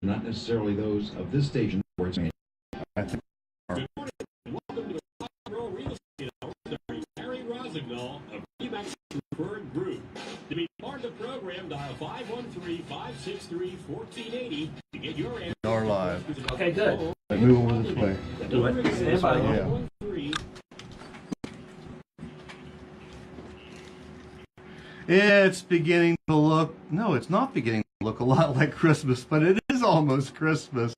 not necessarily those of this station where it's made. Good morning. Welcome to the Rock and Roll Real Estate Hour, starring Harry Rossignol of Remax Preferred Group. To be part of the program, dial 513-563-1480 to get your answer. You're live. Okay, good. Move over this way. Do it. Stand by. Yeah. It's beginning to look, no, it's not beginning to look a lot like Christmas, but it is almost Christmas.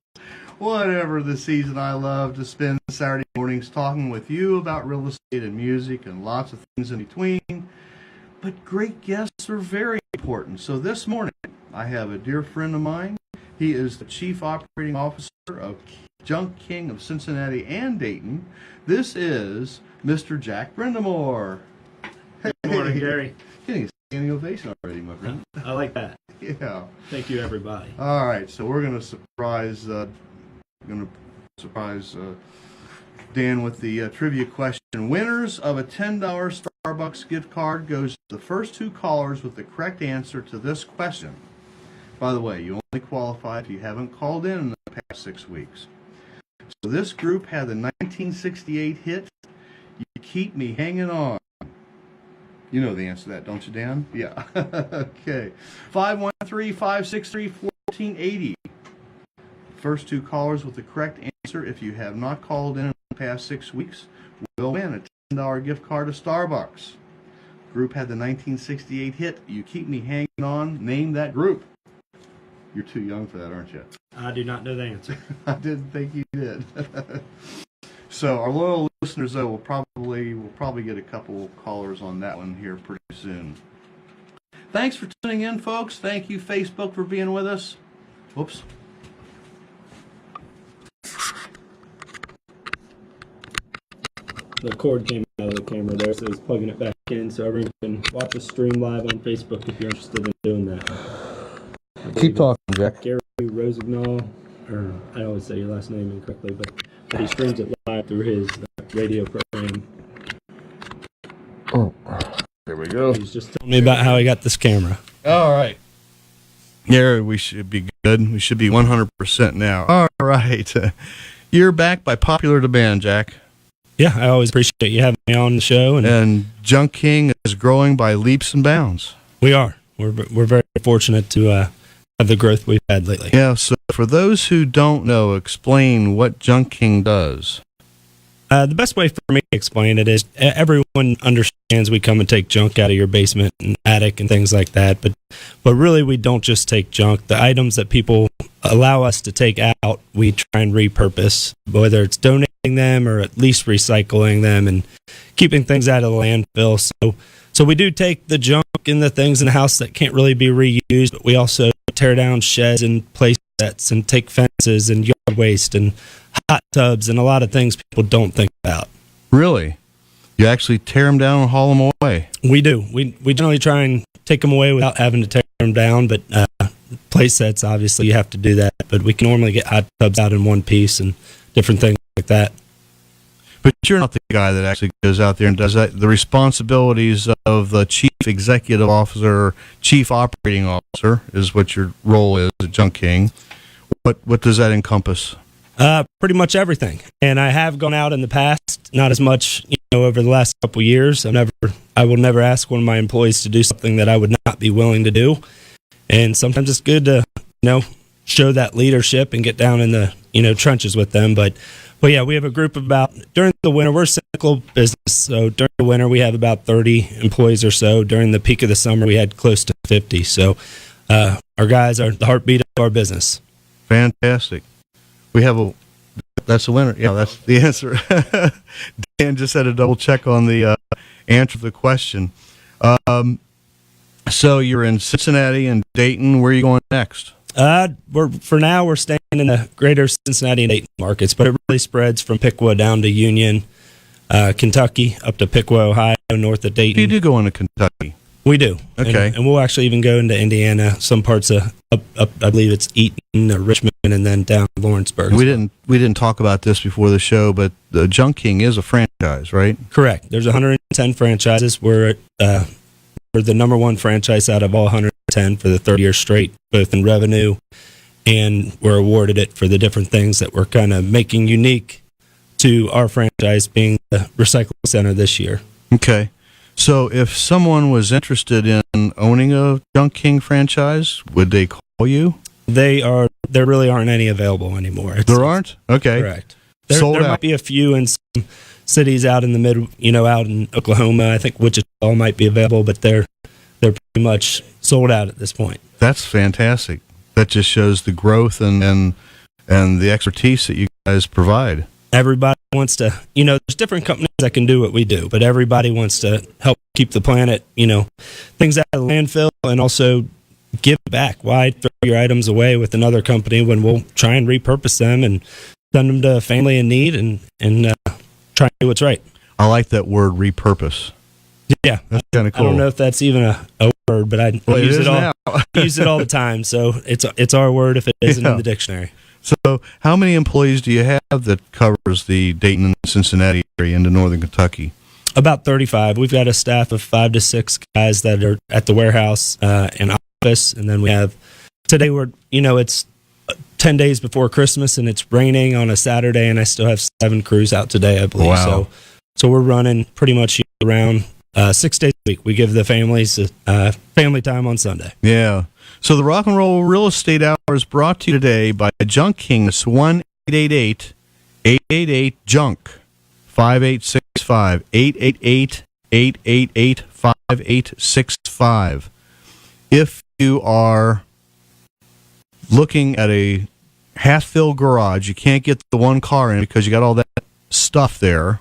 Whatever the season, I love to spend Saturday mornings talking with you about real estate and music and lots of things in between. But great guests are very important. So this morning, I have a dear friend of mine. He is the Chief Operating Officer of Junk King of Cincinnati and Dayton. This is Mr. Jack Brendamour. Good morning, Gary. Getting a standing ovation already, my friend. I like that. Yeah. Thank you, everybody. All right, so we're going to surprise Dan with the trivia question. Winners of a $10 Starbucks gift card goes to the first two callers with the correct answer to this question. By the way, you only qualify if you haven't called in the past 6 weeks. So this group had the 1968 hit, "You Keep Me Hanging On." You know the answer to that, don't you, Dan? Yeah. Okay. 513-563-1480. First two callers with the correct answer, if you have not called in the past 6 weeks, will win a $10 gift card to Starbucks. Group had the 1968 hit, "You Keep Me Hanging On." Name that group. You're too young for that, aren't you? I do not know the answer. I didn't think you did. So our loyal listeners, though, will probably get a couple callers on that one here pretty soon. Thanks for tuning in, folks. Thank you, Facebook, for being with us. Whoops. The cord came out of the camera there, so I was plugging it back in so everyone can watch the stream live on Facebook if you're interested in doing that. Keep talking, Jack. Gary Rossignol, or I always say your last name incorrectly, but he streams it live through his radio program. Oh, there we go. He's just telling me about how he got this camera. All right. Gary, we should be good. We should be 100% now. All right. You're back by popular demand, Jack. Yeah, I always appreciate you having me on the show. And Junk King is growing by leaps and bounds. We are. We're very fortunate to have the growth we've had lately. Yeah, so for those who don't know, explain what Junk King does. The best way for me to explain it is everyone understands we come and take junk out of your basement and attic and things like that, but really we don't just take junk. The items that people allow us to take out, we try and repurpose, whether it's donating them or at least recycling them and keeping things out of the landfill. So we do take the junk and the things in the house that can't really be reused, but we also tear down sheds and play sets and take fences and yard waste and hot tubs and a lot of things people don't think about. Really? You actually tear them down and haul them away? We do. We generally try and take them away without having to tear them down, but play sets, obviously, you have to do that. But we can normally get hot tubs out in one piece and different things like that. But you're not the guy that actually goes out there and does that. The responsibilities of the chief executive officer, chief operating officer, is what your role is at Junk King. What does that encompass? Pretty much everything. And I have gone out in the past, not as much, over the last couple of years. I will never ask one of my employees to do something that I would not be willing to do. And sometimes it's good to, show that leadership and get down in the, trenches with them. But yeah, we have a group of during the winter, we're a cyclical business. So during the winter, we have about 30 employees or so. During the peak of the summer, we had close to 50. So our guys are the heartbeat of our business. Fantastic. That's the winner. Yeah, that's the answer. Dan just had a double check on the answer to the question. So you're in Cincinnati and Dayton. Where are you going next? We're staying in the greater Cincinnati and Dayton markets, but it really spreads from Piqua down to Union, Kentucky, up to Piqua, Ohio, north of Dayton. You do go into Kentucky. We do. Okay. And we'll actually even go into Indiana, some parts of up I believe it's Eaton or Richmond, and then down to Lawrenceburg. We didn't talk about this before the show, but the Junk King is a franchise, right? Correct. There's 110 franchises. We're the number one franchise out of all 110 for the third year straight, both in revenue and we're awarded it for the different things that we're kind of making unique to our franchise, being the Recycle Center this year. Okay. So if someone was interested in owning a Junk King franchise, would they call you? There really aren't any available anymore. There aren't? Okay. Correct. Sold There out. might be a few in some cities out in the out in Oklahoma. I think Wichita might be available, but they're pretty much sold out at this point. That's fantastic. That just shows the growth and the expertise that you guys provide. Everybody wants to, there's different companies that can do what we do, but everybody wants to help keep the planet, things out of the landfill and also give back. Why throw your items away with another company when we'll try and repurpose them and send them to a family in need and try and do what's right. I like that word, repurpose. Yeah. That's kind of cool. I don't know if that's even a word, but I use it all. Now. Use it all the time. So it's our word if it isn't in the dictionary. So how many employees do you have that covers the Dayton and Cincinnati area into northern Kentucky? About 35. We've got a staff of 5 to 6 guys that are at the warehouse and office. And then we have, today it's 10 days before Christmas and it's raining on a Saturday and I still have 7 crews out today, I believe. Wow. So we're running pretty much year round, 6 days a week. We give the families family time on Sunday. Yeah. So the Rock and Roll Real Estate Hour is brought to you today by Junk King. It's 1-888-888-JUNK, 5865, 888-888-5865. If you are looking at a half-filled garage, you can't get the one car in because you got all that stuff there,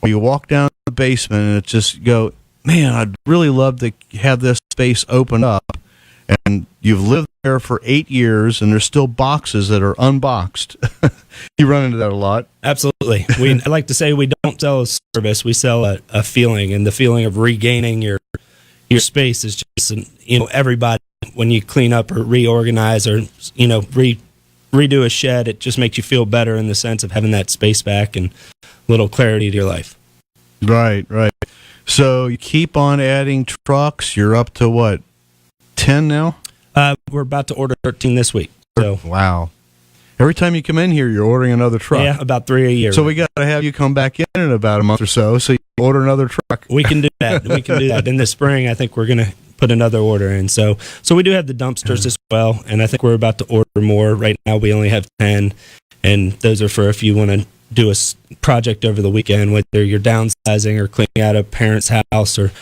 or you walk down to the basement and it just go, man, I'd really love to have this space open up. And you've lived there for 8 years, and there's still boxes that are unboxed. You run into that a lot. Absolutely. I like to say we don't sell a service, we sell a feeling, and the feeling of regaining your space is just, everybody, when you clean up or reorganize or, redo a shed, it just makes you feel better in the sense of having that space back and a little clarity to your life. Right. So you keep on adding trucks. You're up to what? 10 now? We're about to order 13 this week. So wow. Every time you come in here, you're ordering another truck. Yeah, about 3 a year. So we got to have you come back in about a month or so you order another truck. We can do that. In the spring, I think we're going to put another order in. So we do have the dumpsters as well, and I think we're about to order more. Right now, we only have 10, and those are for if you want to do a project over the weekend, whether you're downsizing or cleaning out a parent's house or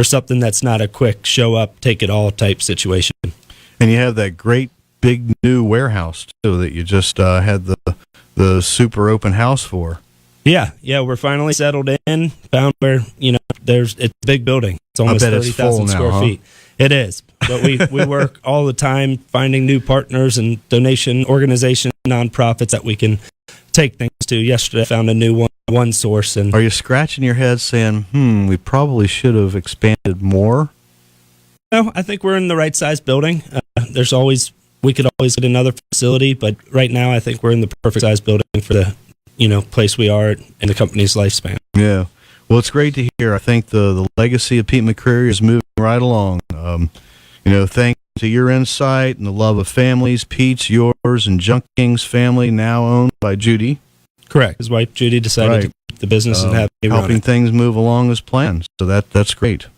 something that's not a quick show up, take it all type situation. And you have that great big new warehouse too that you just had the super open house for. Yeah, we're finally settled in. Found where it's a big building. It's almost 30,000 square feet. It is, but we work all the time finding new partners and donation organizations, nonprofits that we can take things to. Yesterday, I found a new one source. And are you scratching your head saying, we probably should have expanded more? No, I think we're in the right size building. We could always get another facility, but right now I think we're in the perfect size building for the place we are in the company's lifespan. Yeah. Well, it's great to hear. I think the legacy of Pete McCreary is moving right along. Thanks to your insight and the love of families, Pete's, yours, and Junk King's family, now owned by Judy. Correct. His wife Judy decided to keep the business and have me run helping it. things move along as planned. So that's great.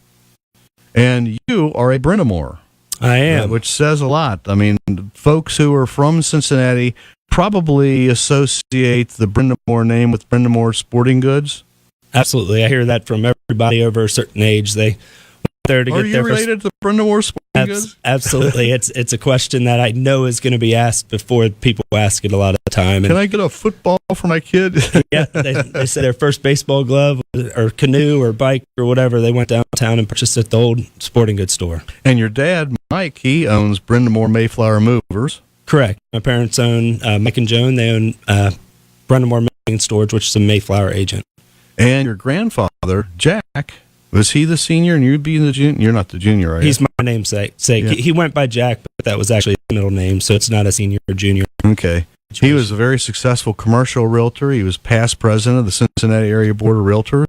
And you are a Brendamour. I am. Which says a lot. I mean, folks who are from Cincinnati probably associate the Brendamour name with Brendamour Sporting Goods. Absolutely. I hear that from everybody over a certain age. They there to Are get you their related to Brendamour Sporting Goods? Absolutely. It's a question that I know is going to be asked before people ask it a lot of the time. Can I get a football for my kid? Yeah, they said their first baseball glove or canoe or bike or whatever, they went downtown and purchased at the old sporting goods store. And your dad, Mike, he owns Brendamour Mayflower Movers. Correct. My parents own, Mike and Joan, they own Brendamour Moving Storage, which is a Mayflower agent. And your grandfather, Jack, was he the senior and you'd be the junior? You're not the junior, right? He's my namesake. Yeah. He went by Jack, but that was actually his middle name, so it's not a senior or junior. Okay. He was a very successful commercial realtor. He was past president of the Cincinnati Area Board of Realtors.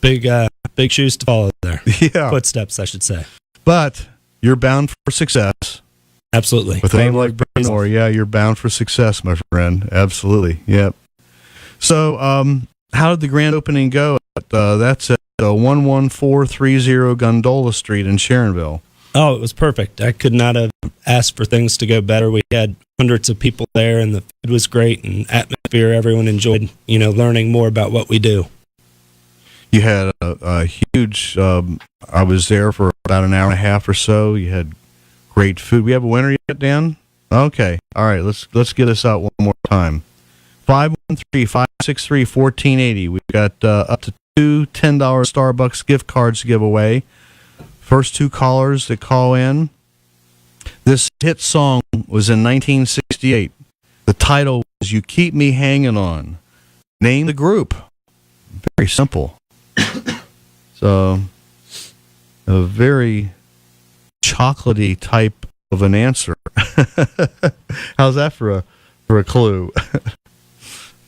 Big shoes to follow there. Yeah. Footsteps, I should say. But you're bound for success. Absolutely. With a name like Brendamour, yeah, you're bound for success, my friend. Absolutely. Yep. So, how did the grand opening go? That's at 11430 Gondola Street in Sharonville. Oh, it was perfect. I could not have asked for things to go better. We had hundreds of people there, and the food was great, and atmosphere. Everyone enjoyed, learning more about what we do. You had a huge. I was there for about an hour and a half or so. You had great food. We have a winner yet, Dan? Okay. All right. Let's get this out one more time. 513-563-1480. We've got up to two $10 Starbucks gift cards to give away. First two callers that call in. This hit song was in 1968. The title was "You Keep Me Hanging On." Name the group. Very simple. So, a very chocolatey type of an answer. How's that for a clue?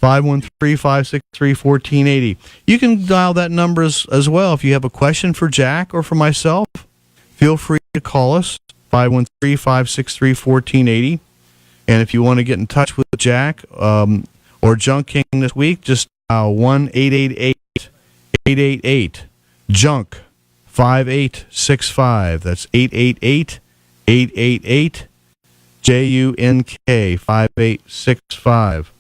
513-563-1480. You can dial that number as well if you have a question for Jack or for myself. Feel free to call us, 513-563-1480. And if you want to get in touch with Jack or Junk King this week, just dial 1-888-888-JUNK 5865. That's 888-888-JUNK 5865.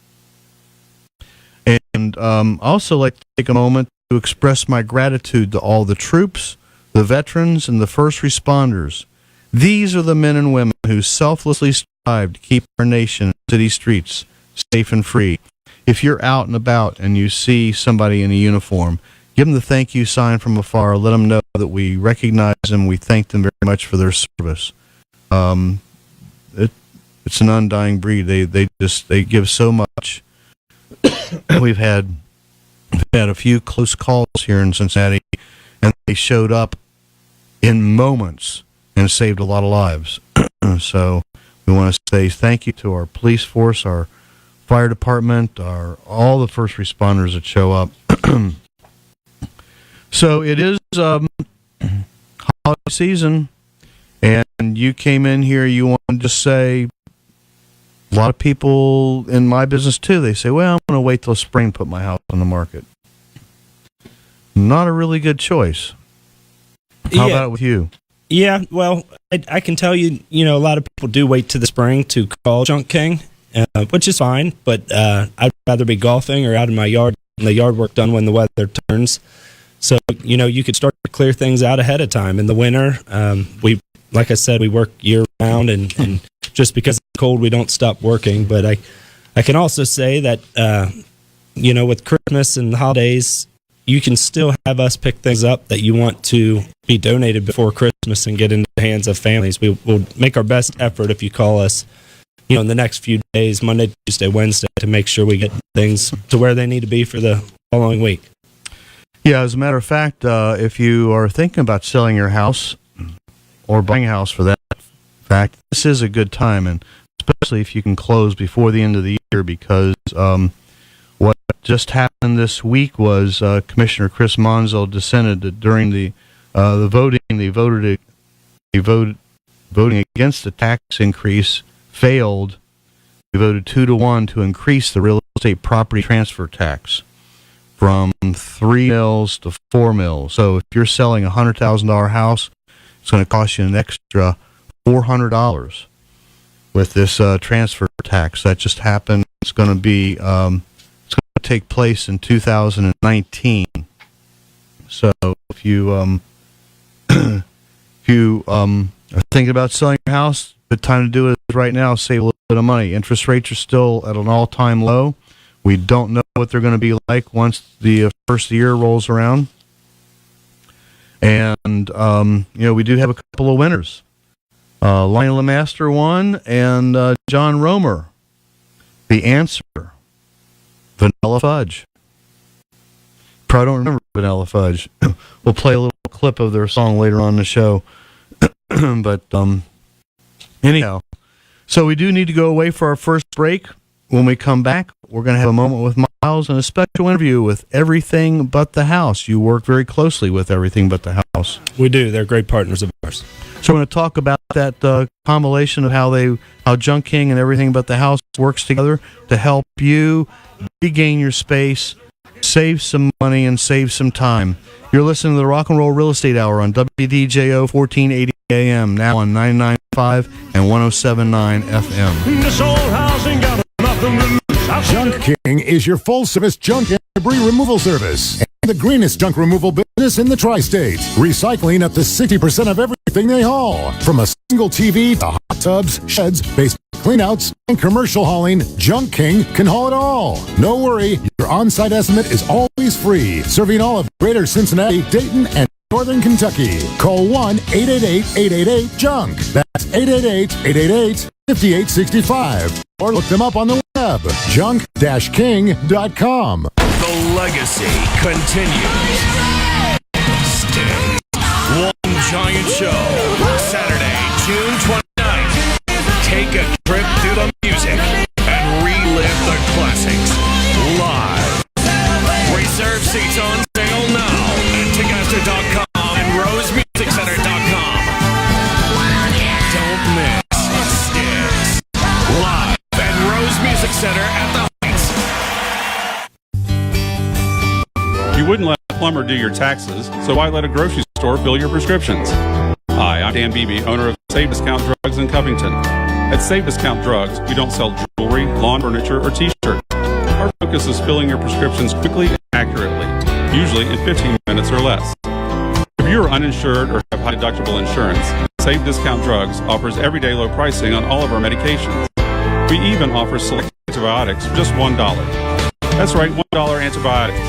And also like to take a moment to express my gratitude to all the troops, the veterans, and the first responders. These are the men and women who selflessly strive to keep our nation and city streets safe and free. If you're out and about and you see somebody in a uniform, give them the thank you sign from afar. Let them know that we recognize them. We thank them very much for their service. It's an undying breed. They give so much. We've had a few close calls here in Cincinnati, and they showed up in moments and saved a lot of lives. So we want to say thank you to our police force, our fire department, all the first responders that show up. So it is holiday season, and you came in here, you wanted to say, a lot of people in my business too, they say, well, I'm going to wait till spring to put my house on the market. Not a really good choice. How about it with you? Yeah, well, I can tell you, a lot of people do wait to the spring to call Junk King, which is fine, but I'd rather be golfing or out in my yard, and the yard work done when the weather turns. So, you could start to clear things out ahead of time. In the winter, like I said, we work year round, and just because it's cold, we don't stop working. But I can also say that, with Christmas and the holidays, you can still have us pick things up that you want to be donated before Christmas and get into the hands of families. We'll make our best effort if you call us, in the next few days, Monday, Tuesday, Wednesday, to make sure we get things to where they need to be for the following week. Yeah, as a matter of fact, if you are thinking about selling your house or buying a house for that fact, this is a good time, and especially if you can close before the end of the year, because what just happened this week was Commissioner Chris Monzo dissented during the voting. Voting against the tax increase failed. They voted 2-1 to increase the real estate property transfer tax from 3 mils to 4 mils. So if you're selling a $100,000 house, it's going to cost you an extra $400 with this transfer tax. That just happened. It's going to be it's going to take place in 2019. So if you are thinking about selling your house, the time to do it is right now. Save a little bit of money. Interest rates are still at an all-time low. We don't know what they're going to be like once the first year rolls around. And, we do have a couple of winners. Lionel Lemaster won, and John Romer. The answer, Vanilla Fudge. Probably don't remember Vanilla Fudge. We'll play a little clip of their song later on in the show. But anyhow, so we do need to go away for our first break. When we come back, we're going to have a moment with Miles and a special interview with Everything But the House. You work very closely with Everything But the House. We do. They're great partners of ours. So we're going to talk about that combination of how Junk King and everything about the house works together to help you regain your space, save some money, and save some time. You're listening to the Rock and Roll Real Estate Hour on WDJO 1480 AM, now on 99.5 and 107.9 FM. This old house ain't got nothing to lose. Junk King is your full-service junk and debris removal service. And the greenest junk removal business in the tri-state. Recycling up to 60% of everything they haul. From a single TV to hot tubs, sheds, basement cleanouts, and commercial hauling, Junk King can haul it all. No worry, your on-site estimate is always free. Serving all of Greater Cincinnati, Dayton, and Northern Kentucky. Call 1-888-888-JUNK. That's 888-888-5865. Or look them up on the web, junk-king.com. The legacy continues. Stay. One giant show. Saturday, June 29th. Take a trip through the music and relive the classics live. Reserve seats on sale now at Ticketmaster.com and RoseMusicCenter.com. Don't miss Styx live at Rose Music Center at the Heights. You wouldn't let a plumber do your taxes, so why let a grocery store fill your prescriptions? Hi, I'm Dan Beebe, owner of Save Discount Drugs in Covington. At Save Discount Drugs, we don't sell jewelry, lawn furniture, or t-shirts. Our focus is filling your prescriptions quickly and accurately, usually in 15 minutes or less. If you are uninsured or have high deductible insurance, Save Discount Drugs offers everyday low pricing on all of our medications. We even offer select antibiotics for just $1. That's right, $1 antibiotics.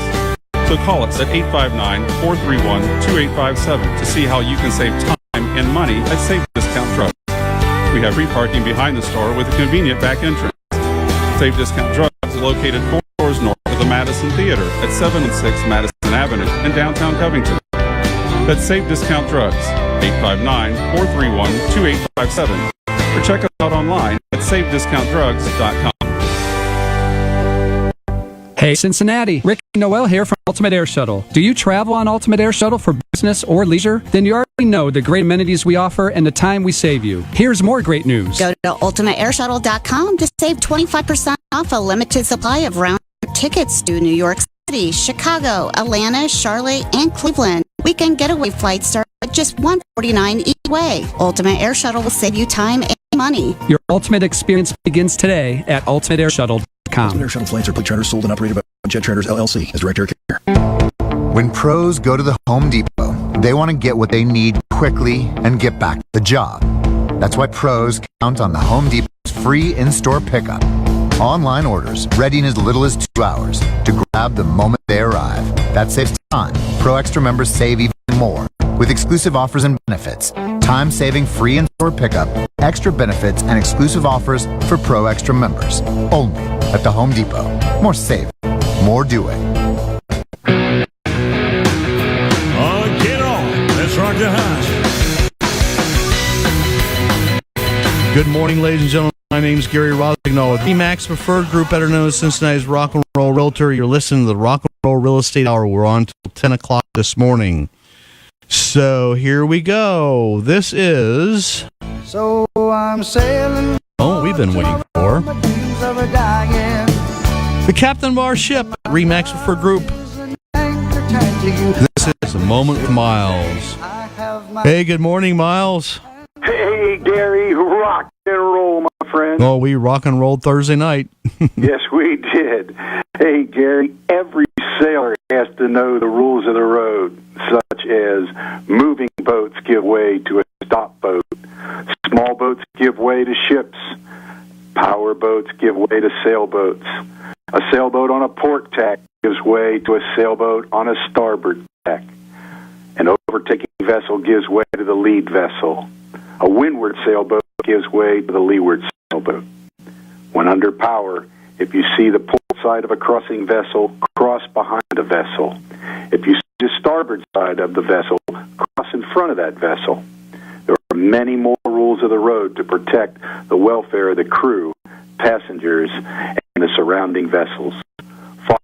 So call us at 859-431-2857 to see how you can save time and money at Save Discount Drugs. We have free parking behind the store with a convenient back entrance. Save Discount Drugs is located 4 doors north of the Madison Theater at 716 Madison Avenue in downtown Covington. That's Save Discount Drugs, 859-431-2857. Or check us out online at savediscountdrugs.com. Hey Cincinnati, Rick and Noel here from Ultimate Air Shuttle. Do you travel on Ultimate Air Shuttle for business or leisure? Then you already know the great amenities we offer and the time we save you. Here's more great news. Go to ultimateairshuttle.com to save 25% off a limited supply of round tickets to New York City, Chicago, Atlanta, Charlotte, and Cleveland. Weekend getaway flights start at just $149 each way. Ultimate Air Shuttle will save you time and money. Your ultimate experience begins today at ultimateairshuttle.com. Ultimate Air Shuttle flights are charters sold and operated by Jet Traders LLC as direct air carrier. When pros go to the Home Depot, they want to get what they need quickly and get back to the job. That's why pros count on the Home Depot's free in-store pickup. Online orders ready in as little as 2 hours to grab the moment they arrive. That saves time. Pro Extra members save even more with exclusive offers and benefits. Time-saving free in-store pickup, extra benefits, and exclusive offers for Pro Extra members. Only at the Home Depot. More saving, more doing. Get on. Let's rock the house. Good morning, ladies and gentlemen. My name is Gary Rossignol with Remax Preferred Group, better known as Cincinnati's Rock and Roll Realtor. You're listening to the Rock and Roll Real Estate Hour. We're on till 10 o'clock this morning. So here we go. This is... So I'm sailing. Oh, we've been waiting for. The captain of our ship, Remax Preferred Group. This is A Moment with Miles. Hey, good morning, Miles. Hey, Gary, rock and roll, my friend. Oh, we rock and rolled Thursday night. Yes, we did. Hey, Gary, every sailor has to know the rules of the road, such as moving boats give way to a stop boat, small boats give way to ships, power boats give way to sailboats, a sailboat on a port tack gives way to a sailboat on a starboard tack, an overtaking vessel gives way to the lead vessel. A windward sailboat gives way to the leeward sailboat. When under power, if you see the port side of a crossing vessel, cross behind a vessel. If you see the starboard side of the vessel, cross in front of that vessel. There are many more rules of the road to protect the welfare of the crew, passengers, and the surrounding vessels.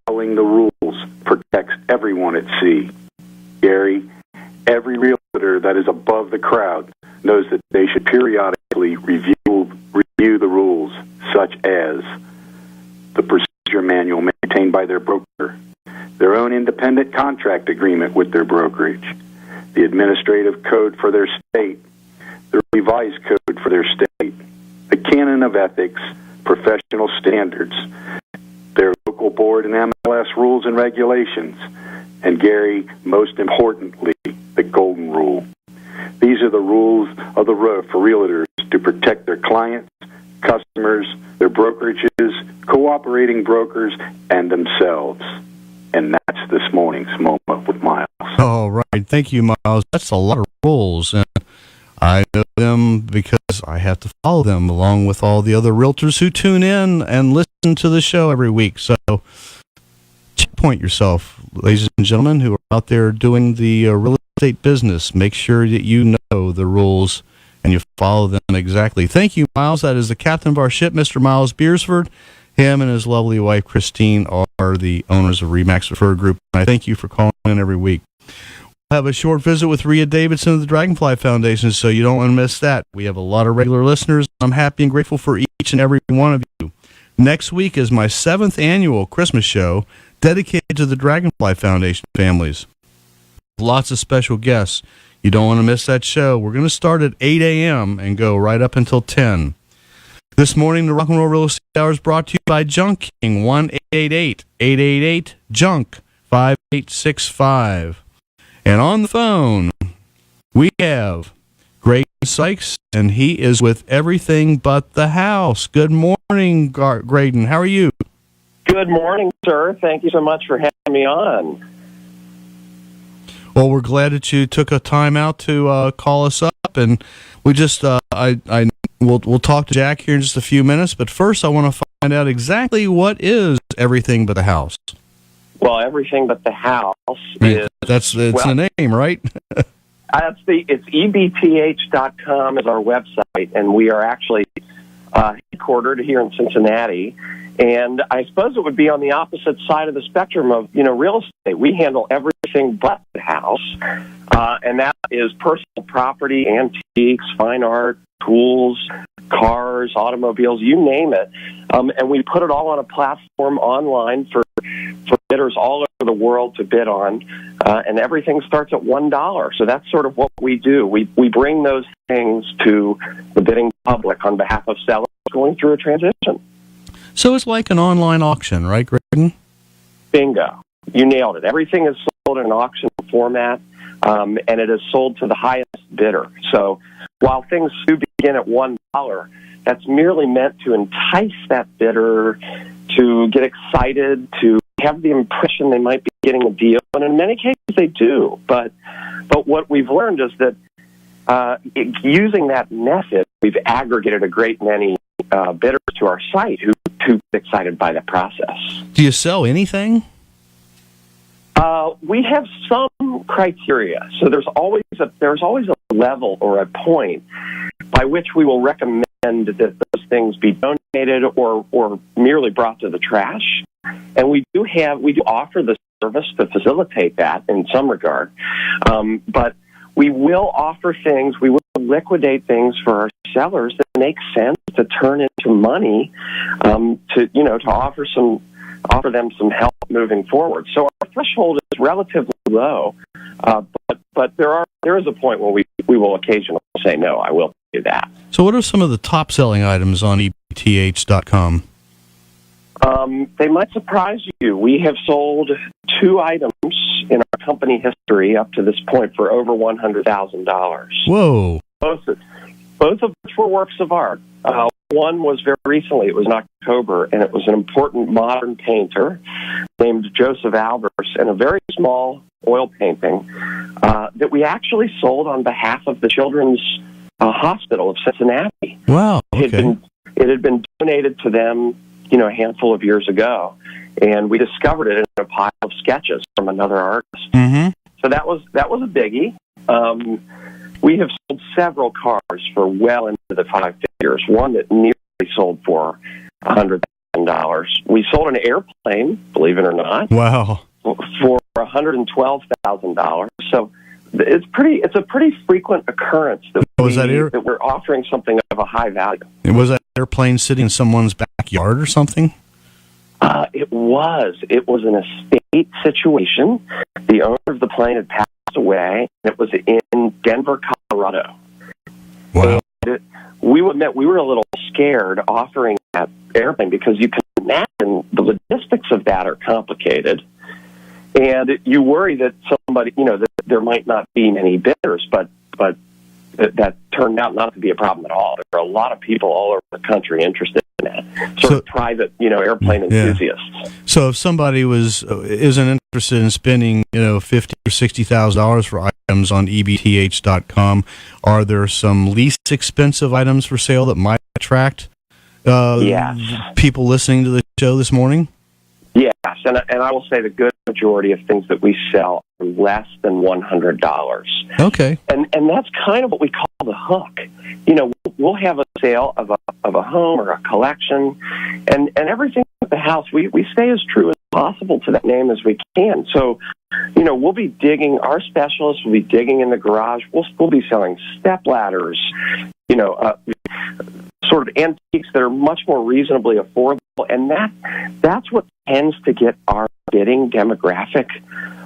Following the rules protects everyone at sea. Gary, every realtor that is above the crowd knows that they should periodically review the rules, such as the procedure manual maintained by their broker, their own independent contract agreement with their brokerage, the administrative code for their state, the revised code for their state, the canon of ethics, professional standards, their local board and MLS rules and regulations, and Gary, most importantly, the golden rule. These are the rules of the road for realtors to protect their clients, customers, their brokerages, cooperating brokers, and themselves. And that's this morning's Moment with Miles. All right. Thank you, Miles. That's a lot of rules. And I know them because I have to follow them along with all the other realtors who tune in and listen to the show every week. So checkpoint yourself, ladies and gentlemen, who are out there doing the real estate business. Make sure that you know the rules and you follow them exactly. Thank you, Miles. That is the captain of our ship, Mr. Miles Beersford. Him and his lovely wife, Christine, are the owners of RE/MAX Referred Group. And I thank you for calling in every week. We'll have a short visit with Ria Davidson of the Dragonfly Foundation, so you don't want to miss that. We have a lot of regular listeners. I'm happy and grateful for each and every one of you. Next week is my 7th annual Christmas show dedicated to the Dragonfly Foundation families. Lots of special guests. You don't want to miss that show. We're going to start at 8 a.m. and go right up until 10. This morning, the Rock and Roll Real Estate Hour is brought to you by Junk King, 1-888-888-JUNK-5865. And on the phone, we have Graydon Sykes, and he is with Everything But the House. Good morning, Graydon. How are you? Good morning, sir. Thank you so much for having me on. Well, we're glad that you took a time out to call us up, and we just we'll talk to Jack here in just a few minutes. But first, I want to find out exactly what is Everything But the House. Well, Everything But the House is it's the name, right? It's EBTH.com is our website, and we are actually headquartered here in Cincinnati. And I suppose it would be on the opposite side of the spectrum of, real estate. We handle everything but the house, and that is personal property, antiques, fine art, tools, cars, automobiles, you name it. And we put it all on a platform online for bidders all over the world to bid on, and everything starts at $1. So that's sort of what we do. We bring those things to the bidding public on behalf of sellers going through a transition. So it's like an online auction, right, Graydon? Bingo. You nailed it. Everything is sold in an auction format, and it is sold to the highest bidder. So while things do begin at $1, that's merely meant to entice that bidder to get excited, to have the impression they might be getting a deal. And in many cases, they do. But what we've learned is that using that method, we've aggregated a great many bidders to our site who get excited by the process. Do you sell anything? We have some criteria. So there's always a level or a point by which we will recommend that those things be donated or merely brought to the trash. And we do offer the service to facilitate that in some regard. But we will offer things, we will liquidate things for our sellers that make sense to turn into money, to offer them some help moving forward. So our threshold is relatively low, but there is a point where we will occasionally say, no, I will do that. So what are some of the top selling items on EBTH.com? They might surprise you. We have sold 2 items in our company history up to this point for over $100,000. Whoa. Both of which were works of art. One was very recently. It was in October, and it was an important modern painter named Joseph Albers, and a very small oil painting that we actually sold on behalf of the Children's Hospital of Cincinnati. Wow. Okay. It had been donated to them, a handful of years ago, and we discovered it in a pile of sketches from another artist. Mm-hmm. So that was a biggie. We have sold several cars for well into the 5 figures. One that nearly sold for $100,000. We sold an airplane, believe it or not. Wow. For $112,000. So It's a pretty frequent occurrence that, that we're offering something of a high value. Was that airplane sitting in someone's backyard or something? It was an estate situation. The owner of the plane had passed away. It was in Denver, Colorado. Wow. And we would admit we were a little scared offering that airplane because you can imagine the logistics of that are complicated. And you worry that somebody, that there might not be many bidders, but that turned out not to be a problem at all. There are a lot of people all over the country interested in that, sort of private, airplane enthusiasts. So if somebody isn't interested in spending, $50,000 or $60,000 for items on EBTH.com, are there some least expensive items for sale that might attract people listening to the show this morning? Yes, and I will say the good majority of things that we sell are less than $100. Okay. And that's kind of what we call the hook. We'll have a sale of a home or a collection, and everything at the house, we stay as true as possible to that name as we can. So, we'll be digging, our specialists will be digging in the garage. We'll be selling step ladders, sort of antiques that are much more reasonably affordable, and that's what tends to get our bidding demographic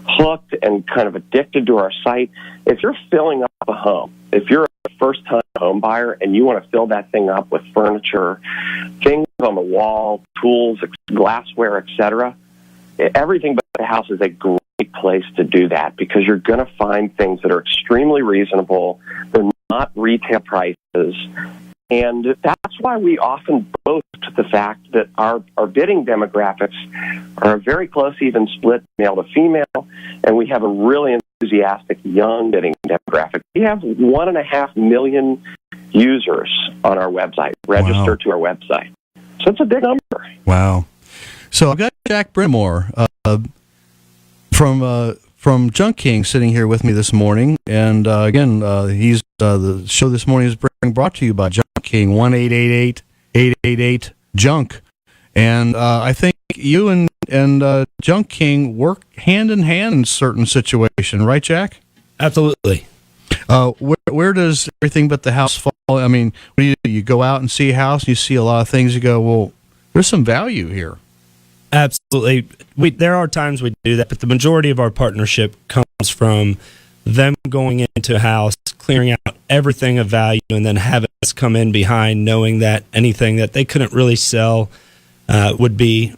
hooked and kind of addicted to our site. If you're filling up a home, if you're a first-time home buyer and you want to fill that thing up with furniture, things on the wall, tools, glassware, etc., everything but the house is a great place to do that because you're going to find things that are extremely reasonable. They're not retail prices. And that's why we often boast the fact that our bidding demographics are a very close, even split male to female, and we have a really enthusiastic young bidding demographic. We have 1.5 million users on our website, registered to our website. So it's a big number. Wow. So I've got Jack Brendamour from Junk King sitting here with me this morning, and again, he's the show this morning is being brought to you by Junk King, 1-888-888-JUNK. And I think you and Junk King work hand in hand in certain situations, right, Jack? Absolutely. Where does everything but the house fall? I mean, what do? You go out and see a house, and you see a lot of things, you go, well, there's some value here. Absolutely. There are times we do that, but the majority of our partnership comes from them going into a house, clearing out everything of value, and then having us come in behind, knowing that anything that they couldn't really sell would be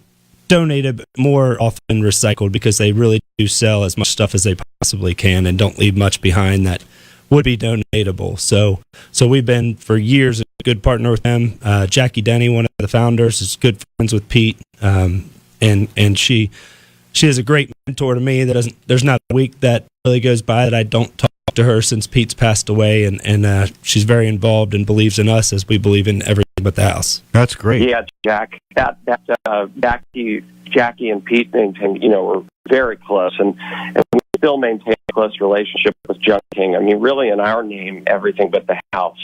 donated, but more often recycled, because they really do sell as much stuff as they possibly can and don't leave much behind that would be donatable. So we've been for years a good partner with them. Jackie Denny, one of the founders, is good friends with Pete, and she is a great mentor to me. There's not a week that really goes by that I don't talk to her since Pete's passed away, and she's very involved and believes in us as we believe in everything but the house. That's great. Yeah, Jack. Jackie and Pete maintain, we're very close, and we still maintain a close relationship with Junk King. I mean, really, in our name, everything but the house.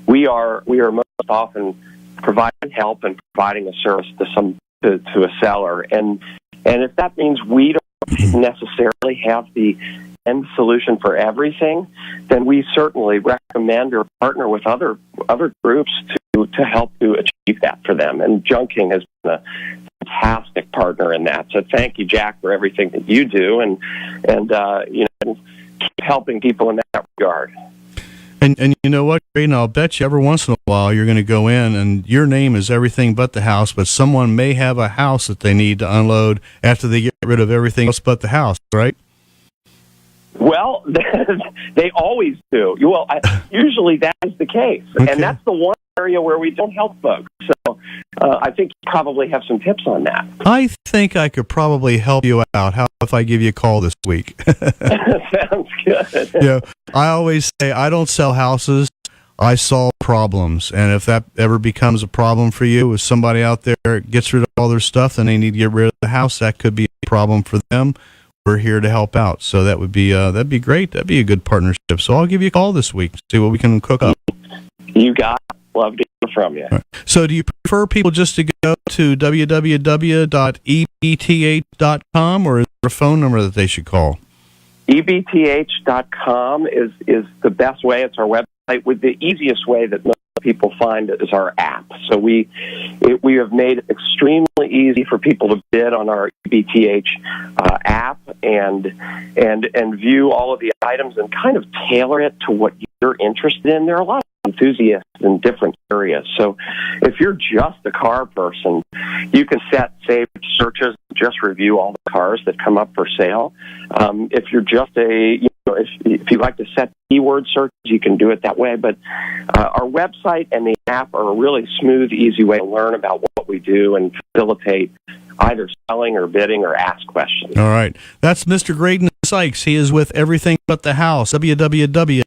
We are most often providing help and providing a service to a seller, and if that means we don't necessarily have the end solution for everything, then we certainly recommend or partner with other groups to help to achieve that for them. And Junk King has been a fantastic partner in that. So thank you, Jack, for everything that you do, and keep helping people in that regard. And you know what, Graydon, I'll bet you every once in a while you're going to go in and your name is everything but the house, but someone may have a house that they need to unload after they get rid of everything else but the house, right? Well, they always do. Well, usually that is the case, okay. And that's the one area where we don't help folks. So I think you probably have some tips on that. I think I could probably help you out. How if I give you a call this week? Sounds good. Yeah, I always say I don't sell houses. I solve problems, and if that ever becomes a problem for you, if somebody out there gets rid of all their stuff and they need to get rid of the house, that could be a problem for them. We're here to help out, so that'd be great. That'd be a good partnership. So I'll give you a call this week, see what we can cook up. You got it. Love to hear from you. Right. So do you prefer people just to go to www.ebth.com, or is there a phone number that they should call? EBTH.com is the best way. It's our website. With the easiest way that most people find it is our app. So we have made it extremely easy for people to bid on our EBTH app and view all of the items and kind of tailor it to what you're interested in. There are a lot of enthusiasts in different areas. So if you're just a car person, you can set saved searches, just review all the cars that come up for sale. If you're just if you like to set keyword searches, you can do it that way. But our website and the app are a really smooth, easy way to learn about what we do and facilitate either selling or bidding or ask questions. All right. That's Mr. Graydon Sykes. He is with Everything But the House, www.ebth.com.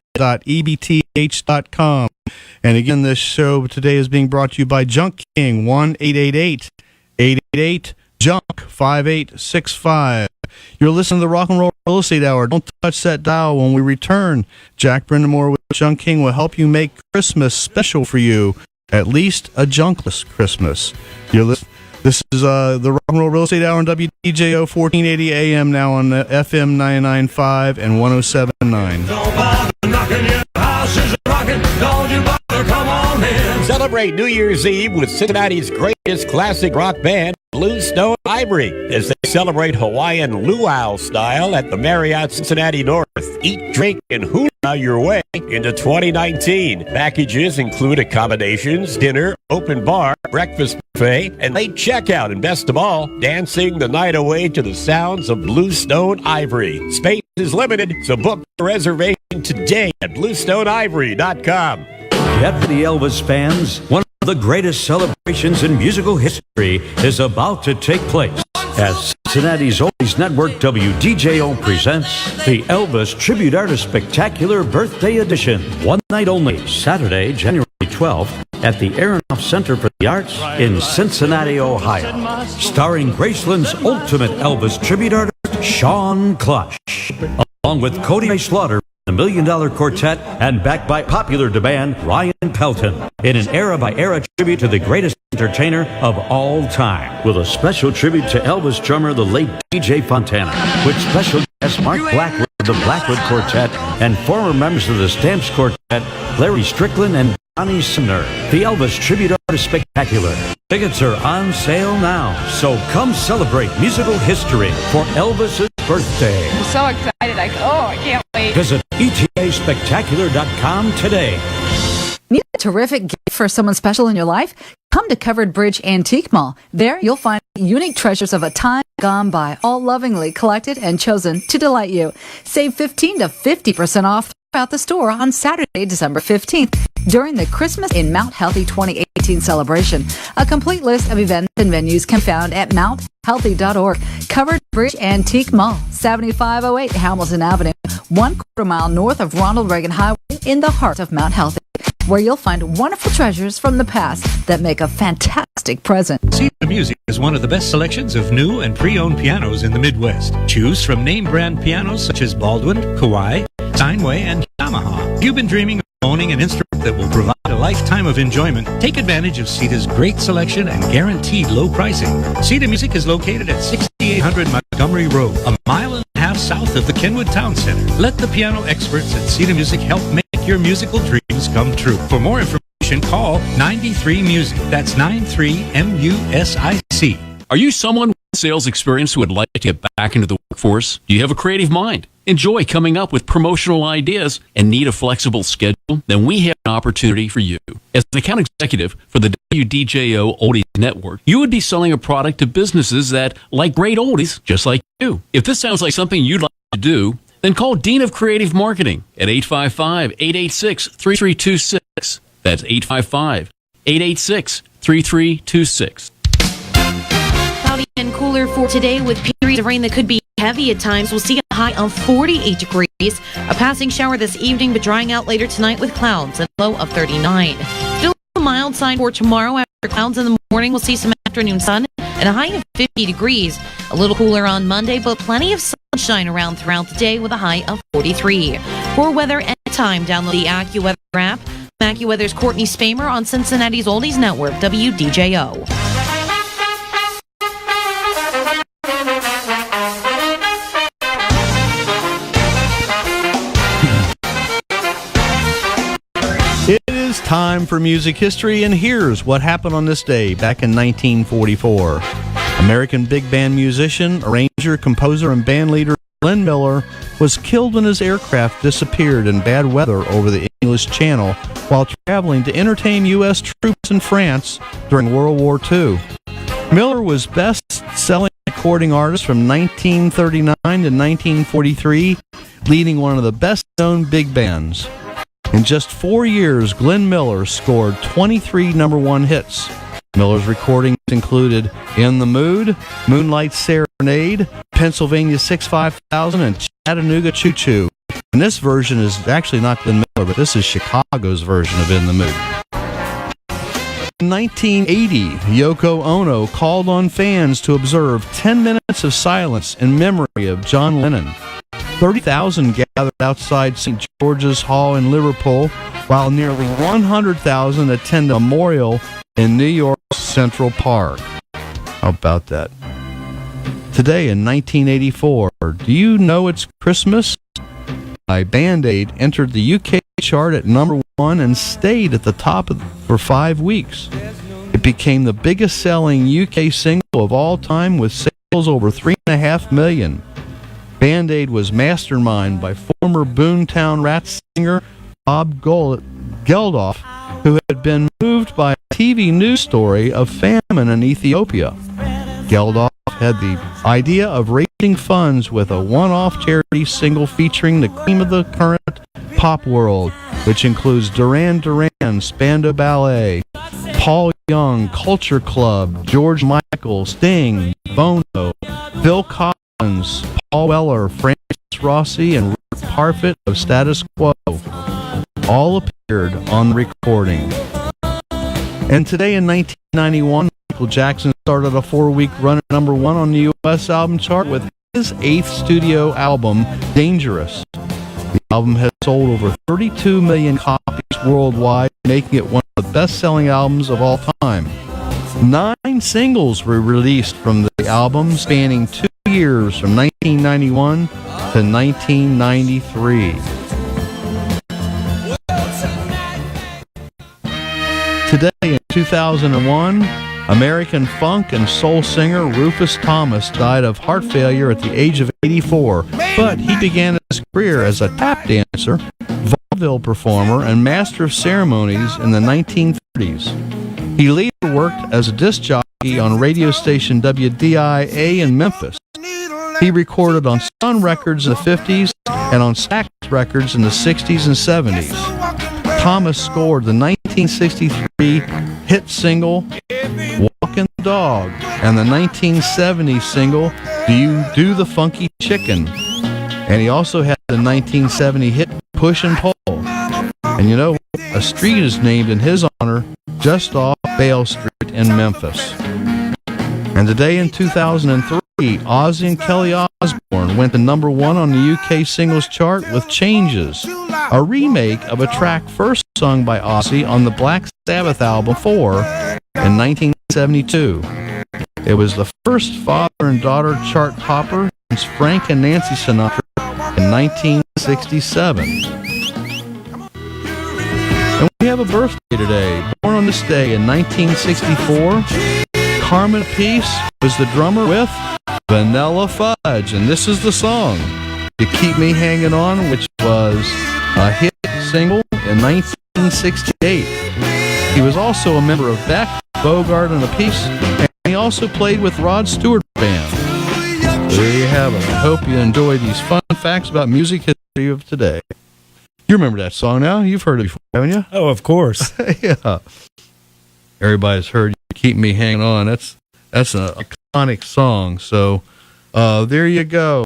And again, this show today is being brought to you by Junk King, 1-888-888-JUNK-5865. You're listening to the Rock and Roll Real Estate Hour. Don't touch that dial. When we return, Jack Brendamour with Junk King will help you make Christmas special for you. At least a junkless Christmas. This is the Rock and Roll Real Estate Hour on WDJO 1480 AM, now on FM 99.5 and 107.9. Celebrate New Year's Eve with Cincinnati's greatest classic rock band, Bluestone Ivory, as they celebrate Hawaiian luau style at the Marriott Cincinnati North. Eat, drink, and hula your way into 2019. Packages include accommodations, dinner, open bar, breakfast buffet, and late checkout, and best of all, dancing the night away to the sounds of Bluestone Ivory. Space is limited, so book a reservation today at bluestoneivory.com. Get for the Elvis fans, one of the greatest celebrations in musical history is about to take place as Cincinnati's Oldies Network WDJO presents the Elvis Tribute Artist Spectacular Birthday Edition. One night only, Saturday, January 12th, at the Aronoff Center for the Arts in Cincinnati, Ohio. Starring Graceland's ultimate Elvis tribute artist, Sean Clush, along with Cody Ray Slaughter, the $1 Million Quartet, and backed by popular demand, Ryan Pelton, in an era-by-era tribute to the greatest entertainer of all time, with a special tribute to Elvis drummer, the late DJ Fontana, with special guests Mark Blackwood of the Blackwood Quartet and former members of the Stamps Quartet, Larry Strickland and Johnny Sumner. The Elvis Tribute Artist Spectacular. Tickets are on sale now, so come celebrate musical history for Elvis's birthday. I'm so excited. I can't wait. Visit ETAspectacular.com today. Need a terrific gift for someone special in your life? Come to Covered Bridge Antique Mall. There you'll find unique treasures of a time gone by, all lovingly collected and chosen to delight you. Save 15 to 50% off throughout the store on Saturday, December 15th, during the Christmas in Mount Healthy 2018 celebration. A complete list of events and venues can be found at mounthealthy.org. Covered Bridge Antique Mall, 7508 Hamilton Avenue, 1/4 mile north of Ronald Reagan Highway in the heart of Mount Healthy, where you'll find wonderful treasures from the past that make a fantastic present. See the Music is one of the best selections of new and pre-owned pianos in the Midwest. Choose from name brand pianos such as Baldwin, Kawai, Steinway, and Yamaha. If you've been dreaming of owning an instrument that will provide a lifetime of enjoyment, take advantage of CETA's great selection and guaranteed low pricing. CETA Music is located at 6800 Montgomery Road, a mile and a half south of the Kenwood Town Center. Let the piano experts at CETA Music help make your musical dreams come true. For more information, call 93 Music. That's 93MUSIC. Are you someone with sales experience who would like to get back into the workforce? Do you have a creative mind? Enjoy coming up with promotional ideas and need a flexible schedule? Then we have an opportunity for you. As an account executive for the WDJO Oldies Network, you would be selling a product to businesses that like great oldies just like you. If this sounds like something you'd like to do, then call Dean of Creative Marketing at 855-886-3326. That's 855-886-3326. Cloudy and cooler for today with periods of rain that could be heavy at times. We'll see a high of 48 degrees. A passing shower this evening, but drying out later tonight with clouds, a low of 39. Still a mild sign for tomorrow. After clouds in the morning, we'll see some afternoon sun and a high of 50 degrees. A little cooler on Monday, but plenty of sunshine around throughout the day with a high of 43. For weather anytime, download the AccuWeather app. AccuWeather's Courtney Spamer on Cincinnati's Oldies Network, WDJO. time for music history, and here's what happened on this day back in 1944. American big band musician, arranger, composer, and band leader Glenn Miller was killed when his aircraft disappeared in bad weather over the English Channel while traveling to entertain U.S. troops in France during World War II. Miller was best-selling recording artist from 1939 to 1943, leading one of the best-known big bands. In just 4 years, Glenn Miller scored 23 number one hits. Miller's recordings included In the Mood, Moonlight Serenade, Pennsylvania 65000, and Chattanooga Choo Choo. And this version is actually not Glenn Miller, but this is Chicago's version of In the Mood. In 1980, Yoko Ono called on fans to observe 10 minutes of silence in memory of John Lennon. 30,000 gathered outside St. George's Hall in Liverpool, while nearly 100,000 attended a memorial in New York's Central Park. How about that? Today in 1984, do you know it's Christmas? By Band-Aid entered the UK chart at number 1 and stayed at the top for 5 weeks. It became the biggest selling UK single of all time with sales over 3.5 million. Band-Aid was masterminded by former Boomtown Rats singer Bob Geldof, who had been moved by a TV news story of famine in Ethiopia. Geldof had the idea of raising funds with a one-off charity single featuring the cream of the current pop world, which includes Duran Duran, Spandau Ballet, Paul Young, Culture Club, George Michael, Sting, Bono, Phil Collins, Paul Weller, Francis Rossi, and Rick Parfitt of Status Quo. All appeared on the recording. And today in 1991, Michael Jackson started a 4-week run at number 1 on the U.S. album chart with his 8th studio album, Dangerous. The album has sold over 32 million copies worldwide, making it one of the best-selling albums of all time. 9 singles were released from the album, spanning 2 years from 1991 to 1993. Today in 2001, American funk and soul singer Rufus Thomas died of heart failure at the age of 84, but he began his career as a tap dancer, vaudeville performer, and master of ceremonies in the 1930s. He later worked as a disc jockey on radio station WDIA in Memphis. He recorded on Sun Records in the 50s and on Stax Records in the 60s and 70s. Thomas scored the 1963 hit single Walkin' the Dog and the 1970 single Do You Do the Funky Chicken. And he also had the 1970 hit Push and Pull. And you know, a street is named in his honor just off Bale Street in Memphis. And today in 2003, Ozzy and Kelly Osbourne went to number 1 on the UK singles chart with Changes, a remake of a track first sung by Ozzy on the Black Sabbath album 4 in 1972. It was the first father and daughter chart topper since Frank and Nancy Sinatra in 1967. And we have a birthday today. Born on this day in 1964, Carmen Peace was the drummer with Vanilla Fudge, and this is the song, You Keep Me Hanging On, which was a hit single in 1968. He was also a member of Beck, Bogart, and the Peace, and he also played with Rod Stewart Band. There you have it. I hope you enjoy these fun facts about music history of today. You remember that song now? You've heard it before, haven't you? Oh, of course. Yeah. Everybody's heard You Keep Me Hanging On. That's an iconic song. So there you go.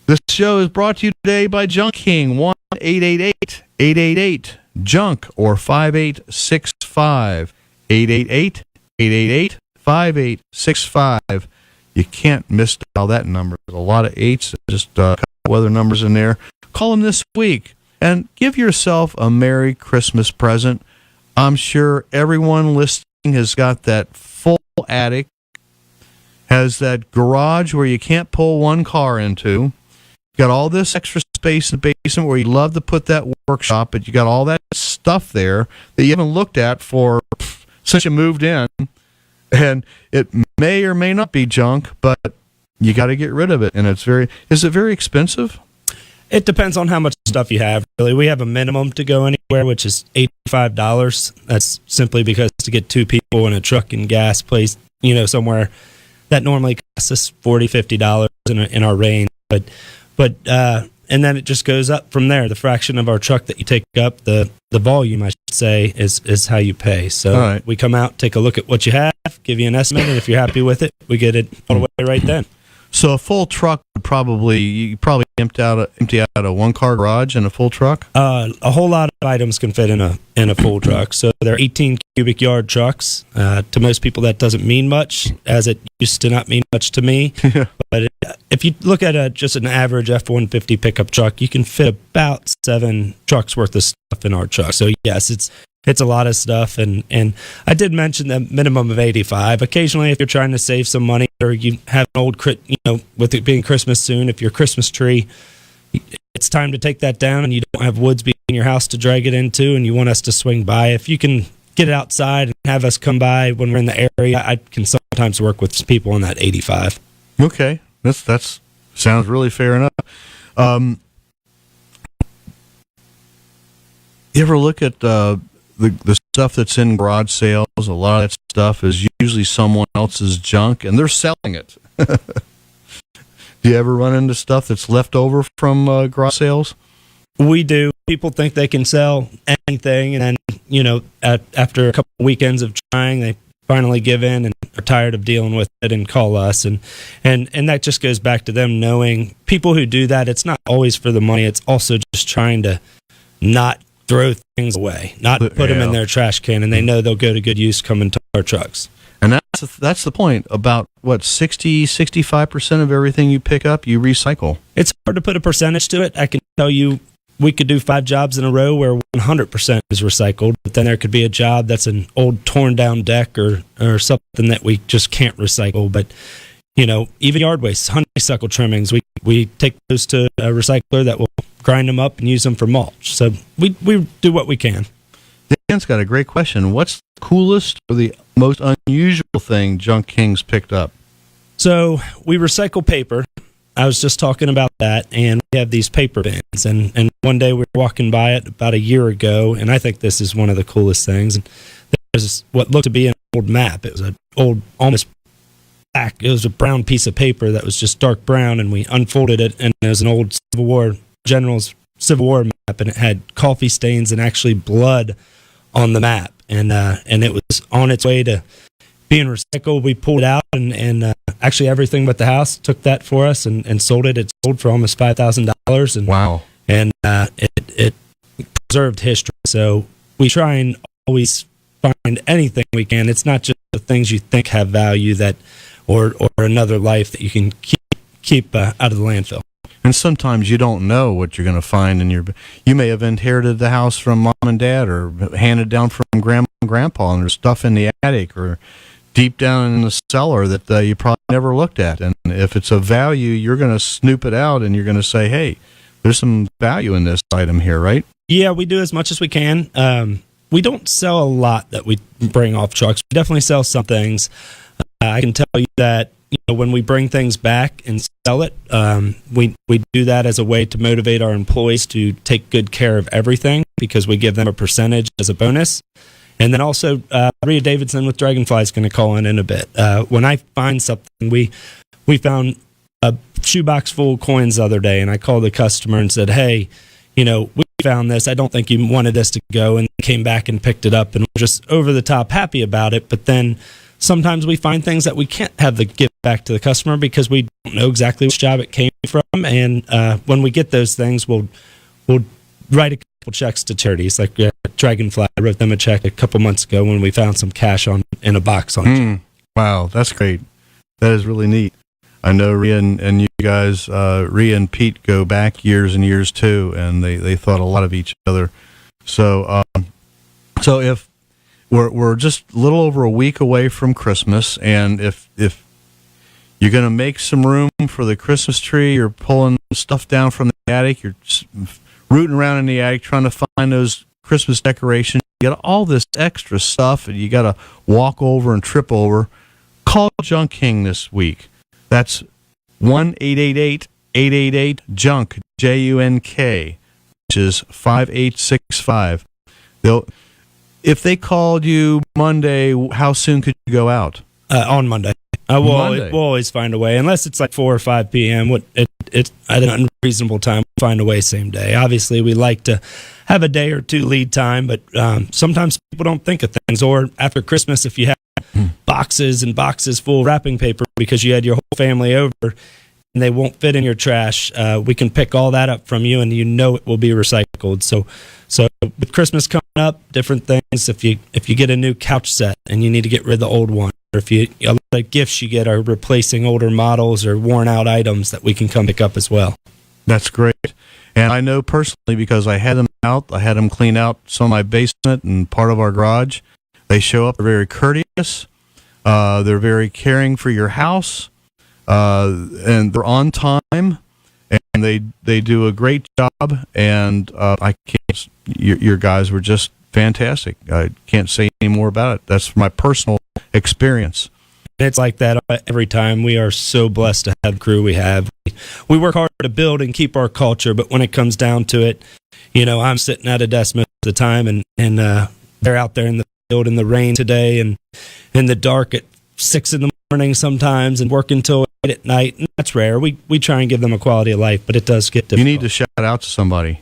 This show is brought to you today by Junk King, 1-888-888-JUNK or 5865. 888-888-5865. You can't misdial that number. There's a lot of 8s, just a couple other numbers in there. Call them this week and give yourself a Merry Christmas present. I'm sure everyone listening has got that full attic, has that garage where you can't pull one car into, got all this extra space in the basement where you'd love to put that workshop, but you got all that stuff there that you haven't looked at since you moved in, and it may or may not be junk, but you got to get rid of it. And is it very expensive? It depends on how much stuff you have. Really, we have a minimum to go anywhere, which is $85. That's simply because to get two people in a truck and gas place, somewhere that normally costs us $40-50 in our range. But and then it just goes up from there. The fraction of our truck that you take up, the volume, I should say, is how you pay. So we come out, take a look at what you have, give you an estimate, and if you're happy with it, we get it all the way right then. So a full truck would you probably empty out a one-car garage in a full truck? A whole lot of items can fit in a full truck. So they're 18 cubic yard trucks. To most people, that doesn't mean much, as it used to not mean much to me. But if you look at just an average F-150 pickup truck, you can fit about 7 trucks worth of stuff in our truck. So yes, it's a lot of stuff, and I did mention the minimum of 85. Occasionally, if you're trying to save some money or you have an old with it being Christmas soon, if your Christmas tree, it's time to take that down and you don't have woods in your house to drag it into and you want us to swing by, if you can get it outside and have us come by when we're in the area, I can sometimes work with people on that 85. Okay, that's sounds really fair enough. You ever look at the stuff that's in garage sales? A lot of that stuff is usually someone else's junk, and they're selling it. Do you ever run into stuff that's left over from garage sales? We do. People think they can sell anything, and then, after a couple of weekends of trying, they finally give in and are tired of dealing with it and call us. And that just goes back to them knowing people who do that, it's not always for the money. It's also just trying to not throw things away, not put them in their trash can, and they know they'll go to good use coming to our trucks. And that's the point. About 65% of everything you pick up, you recycle. It's hard to put a percentage to it. I can tell you we could do 5 jobs in a row where 100% is recycled, but then there could be a job that's an old torn down deck or something that we just can't recycle. But even yard waste, honeysuckle trimmings, we take those to a recycler that will grind them up and use them for mulch. So we do what we can. Dan's got a great question. What's the coolest or the most unusual thing Junk Kings picked up? So we recycle paper. I was just talking about that, and we have these paper bins. And one day we were walking by it about a year ago, and I think this is one of the coolest things. And there's what looked to be an old map. It was an old, almost black. It was a brown piece of paper that was just dark brown, and we unfolded it, and it was an old General's Civil War map, and it had coffee stains and actually blood on the map, and it was on its way to being recycled. We pulled it out, and actually everything but the house took that for us and sold it. It sold for almost $5,000. And wow! And it preserved history. So we try and always find anything we can. It's not just the things you think have value or another life that you can keep out of the landfill. And sometimes you don't know what you're going to find you may have inherited the house from mom and dad or handed down from grandma and grandpa, and there's stuff in the attic or deep down in the cellar that you probably never looked at. And if it's of value, you're going to snoop it out and you're going to say, hey, there's some value in this item here, right? Yeah, we do as much as we can. We don't sell a lot that we bring off trucks. We definitely sell some things. I can tell you that when we bring things back and sell it, we do that as a way to motivate our employees to take good care of everything, because we give them a percentage as a bonus. And then also, Ria Davidson with Dragonfly is going to call in a bit. When I find something, we found a shoebox full of coins the other day, and I called the customer and said, hey, we found this. I don't think you wanted us to go, and came back and picked it up, and we're just over the top happy about it. But then sometimes we find things that we can't have the gift back to the customer because we don't know exactly which job it came from. And when we get those things, we'll write a couple checks to charities. Like Dragonfly, I wrote them a check a couple months ago when we found some cash in a box on it. Wow, that's great. That is really neat. I know Ria and you guys, Ria and Pete go back years and years too, and they thought a lot of each other. So if we're just a little over a week away from Christmas, and if you're going to make some room for the Christmas tree, you're pulling stuff down from the attic, you're rooting around in the attic trying to find those Christmas decorations, you got all this extra stuff, and you got to walk over and trip over. Call Junk King this week. That's 1-888-888-JUNK, JUNK, which is 5865. If they called you Monday, how soon could you go out? On Monday. We'll always find a way, unless it's like 4 or 5 p.m. It's at an unreasonable time. We'll find a way same day. Obviously, we like to have a day or two lead time, but sometimes people don't think of things. Or after Christmas, if you have boxes and boxes full of wrapping paper because you had your whole family over and they won't fit in your trash, we can pick all that up from you, and you know it will be recycled. So with Christmas coming up, different things. If you get a new couch set and you need to get rid of the old one, or if a lot of gifts you get are replacing older models or worn out items that we can come pick up as well. That's great. And I know personally, because I had them out, I had them clean out some of my basement and part of our garage. They show up, they're very courteous, they're very caring for your house, and they're on time, and they do a great job, and I can't, your guys were just fantastic. I can't say any more about it. That's my personal experience. It's like that every time. We are so blessed to have the crew we have. We work hard to build and keep our culture, but when it comes down to it, I'm sitting at a desk most of the time, and they're out there in the field in the rain today and in the dark at 6 in the morning sometimes, and working till 8 at night. And that's rare. We try and give them a quality of life, but it does get difficult. You need to shout out to somebody.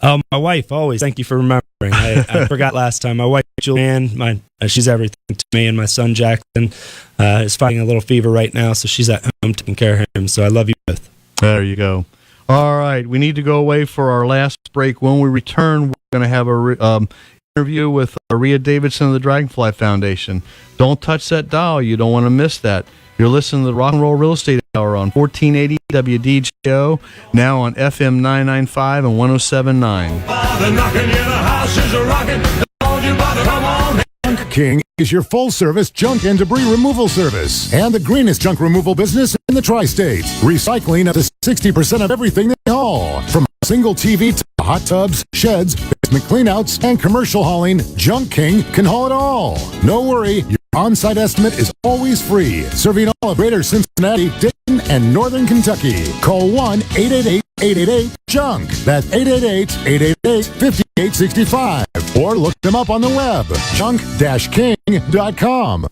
My wife, always. Thank you for remembering. I forgot last time. My wife, Julianne, she's everything to me, and my son, Jackson, is fighting a little fever right now, so she's at home taking care of him. So I love you both. There you go. All right, we need to go away for our last break. When we return, we're going to have a interview with Ria Davidson of the Dragonfly Foundation. Don't touch that dial. You don't want to miss that. You're listening to the Rock and Roll Real Estate Hour on 1480 WDJO, now on FM 995 and 107.9. Junk King is your full-service junk and debris removal service and the greenest junk removal business in the tri-state. Recycling up to 60% of everything they haul. From a single TV to hot tubs, sheds, basement cleanouts, and commercial hauling, Junk King can haul it all. No worry, your on-site estimate is always free. Serving all of Greater Cincinnati, Dayton, and Northern Kentucky. Call 1-888-888-JUNK. That's 888-888-5865. Or look them up on the web, junk-king.com.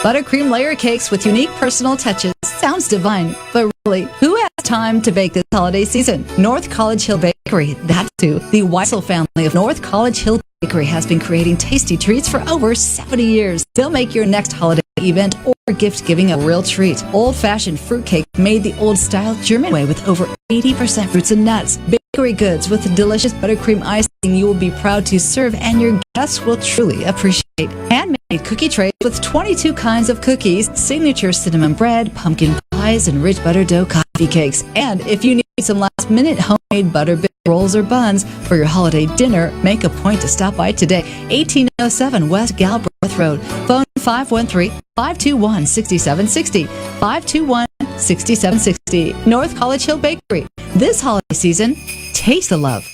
Buttercream layer cakes with unique personal touches. Sounds divine, but really, who has time to bake this holiday season? North College Hill Bakery, that's who. The Weissel family of North College Hill Bakery has been creating tasty treats for over 70 years. They'll make your next holiday event or gift giving a real treat. Old-fashioned fruitcake made the old-style German way with over 80% fruits and nuts. Bakery goods with delicious buttercream icing you will be proud to serve, and your guests will truly appreciate. Handmade cookie trays with 22 kinds of cookies, signature cinnamon bread, pumpkin pies, and rich butter dough coffee cakes. And if you need some last-minute homemade butter rolls or buns for your holiday dinner, make a point to stop by today. 1807 West Galbraith Road. Phone 513-521-6760. 521-6760. North College Hill Bakery. This holiday season, taste the love.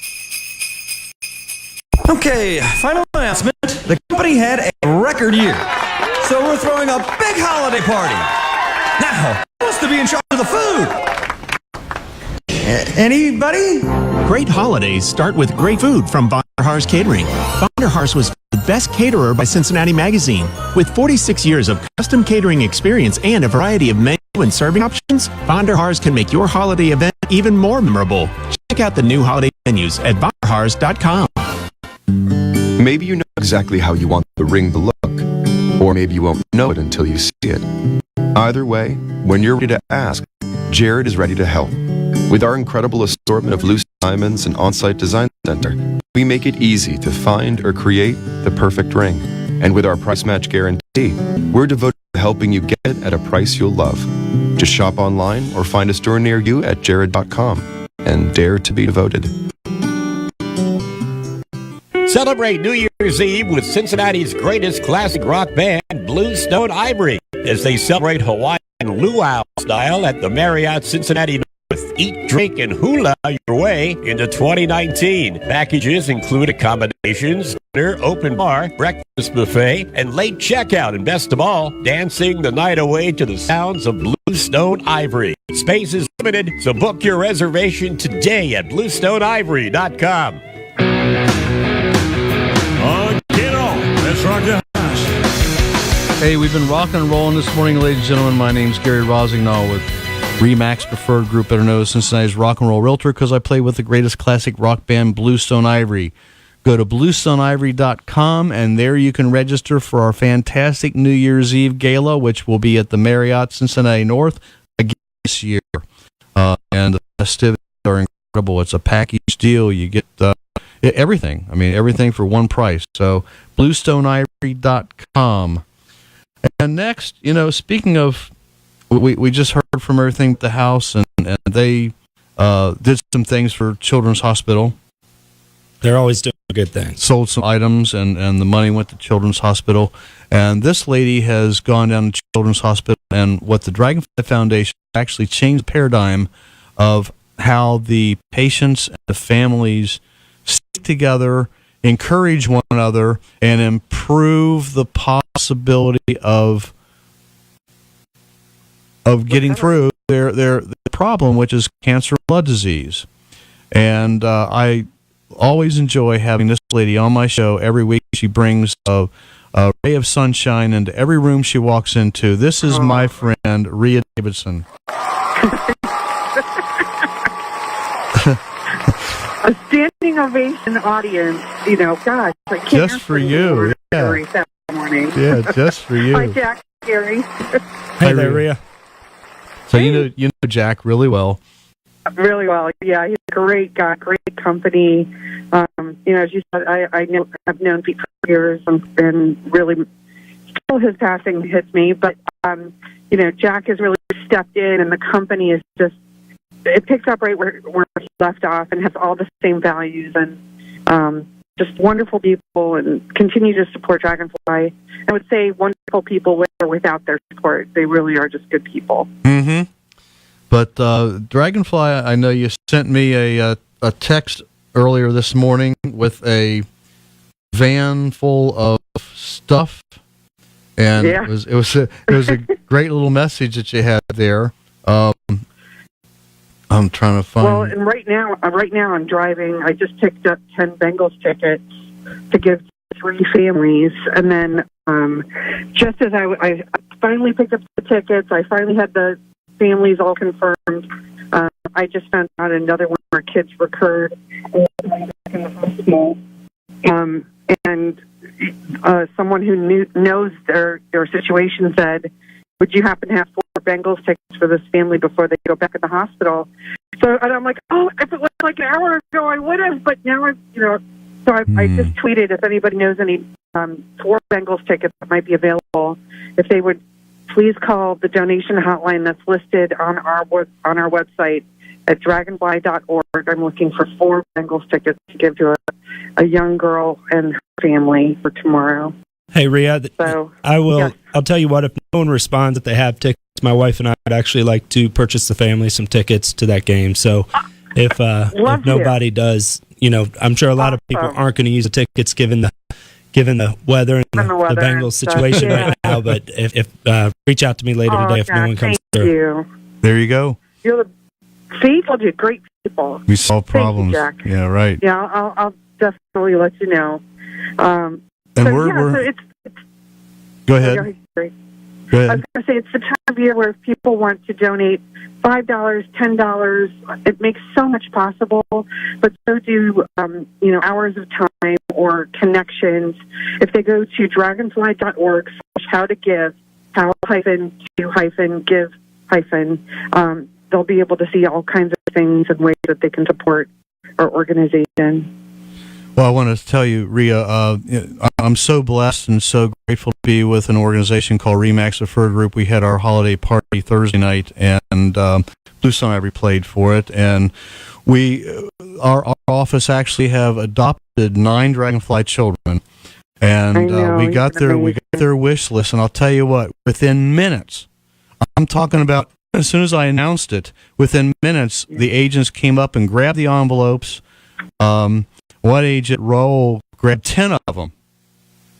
Okay, final announcement. The company had a record year, so we're throwing a big holiday party. Now, who wants to be in charge of the food? Anybody? Great holidays start with great food from Vonderhaar's Catering. Vonderhaar's was the best caterer by Cincinnati Magazine. With 46 years of custom catering experience and a variety of menu and serving options, Vonderhaar's can make your holiday event even more memorable. Check out the new holiday menus at vonderhaars.com. Maybe you know exactly how you want the ring to look, or maybe you won't know it until you see it. Either way, when you're ready to ask, Jared is ready to help. With our incredible assortment of loose diamonds and on-site design center, we make it easy to find or create the perfect ring. And with our price match guarantee, we're devoted to helping you get it at a price you'll love. Just shop online or find a store near you at jared.com and dare to be devoted. Celebrate New Year's Eve with Cincinnati's greatest classic rock band, Bluestone Ivory, as they celebrate Hawaiian luau style at the Marriott Cincinnati North. Eat, drink, and hula your way into 2019. Packages include accommodations, dinner, open bar, breakfast buffet, and late checkout. And best of all, dancing the night away to the sounds of Bluestone Ivory. Space is limited, so book your reservation today at bluestoneivory.com. Get on. Let's rock the house. Hey, we've been rocking and rolling this morning, ladies and gentlemen. My name's Gary Rossignol with Remax Preferred Group, better known as Cincinnati's Rock and Roll Realtor, because I play with the greatest classic rock band, Bluestone Ivory. Go to bluestoneivory.com, and there you can register for our fantastic New Year's Eve Gala, which will be at the Marriott Cincinnati North again this year. And the festivities are incredible. It's a package deal. You get everything. I mean, everything for one price. So, bluestoneivory.com. And next, speaking of, we just heard from everything at the house, and they did some things for Children's Hospital. They're always doing good things. Sold some items, and the money went to Children's Hospital. And this lady has gone down to Children's Hospital, and what the Dragonfly Foundation actually changed the paradigm of how the patients and the families stick together, encourage one another, and improve the possibility of getting through their problem, which is cancer and blood disease. And I always enjoy having this lady on my show every week. She brings a ray of sunshine into every room she walks into. This is my friend, Ria Davidson. A standing ovation audience, gosh. I can't just for you. Yeah. That morning. Yeah, just for you. Hi, Jack, Gary. Hey there, Ria. So you know Jack really well. Really well, yeah. He's a great guy, great company. As you said, I've known Pete for years, and really, still his passing hits me. But Jack has really stepped in, and the company is it picks up right where he left off, and has all the same values, and just wonderful people, and continue to support Dragonfly. I would say wonderful people with or without their support. They really are just good people. Mm-hmm. But Dragonfly, I know you sent me a text earlier this morning with a van full of stuff, and it was a great little message that you had there. I'm trying to find. Well, and right now I'm driving. I just picked up 10 Bengals tickets to give to 3 families, and then just as I finally picked up the tickets, I finally had the families all confirmed. I just found out another one of our kids recurred in the hospital, and someone who knows their situation said, "Would you happen to have 4 Bengals tickets for this family before they go back in the hospital?" So, and I'm like, "Oh, if it was like an hour ago, I would have." But now I just tweeted if anybody knows any 4 Bengals tickets that might be available, if they would please call the donation hotline that's listed on our website at dragonfly.org. I'm looking for 4 Bengals tickets to give to a young girl and her family for tomorrow. Hey, Ria, so, I will. Yes. I'll tell you what. If no one responds that they have tickets, my wife and I would actually like to purchase the family some tickets to that game. So, if nobody does, I'm sure a lot of people aren't going to use the tickets given the weather and the Bengals situation right now. But if reach out to me later today if no one comes through. You. There you go. You're you're great people. We solve problems. Thank you, Jack. Yeah, right. Yeah, I'll definitely let you know. And it's go ahead. Go ahead. Go ahead. I was going to say it's the time of year where if people want to donate $5, $10, it makes so much possible, but so do hours of time or connections. If they go to dragonfly.org/how-to-give, how-to-give, they'll be able to see all kinds of things and ways that they can support our organization. Well, I want to tell you, Ria, I'm so blessed and so grateful to be with an organization called Remax Preferred Group. We had our holiday party Thursday night, and Bluestone Ivory played for it. And our office actually have adopted 9 Dragonfly children, and we got their wish list. And I'll tell you what, within minutes, I'm talking about as soon as I announced it, within minutes, the agents came up and grabbed the envelopes. One agent, Raul, grabbed 10 of them.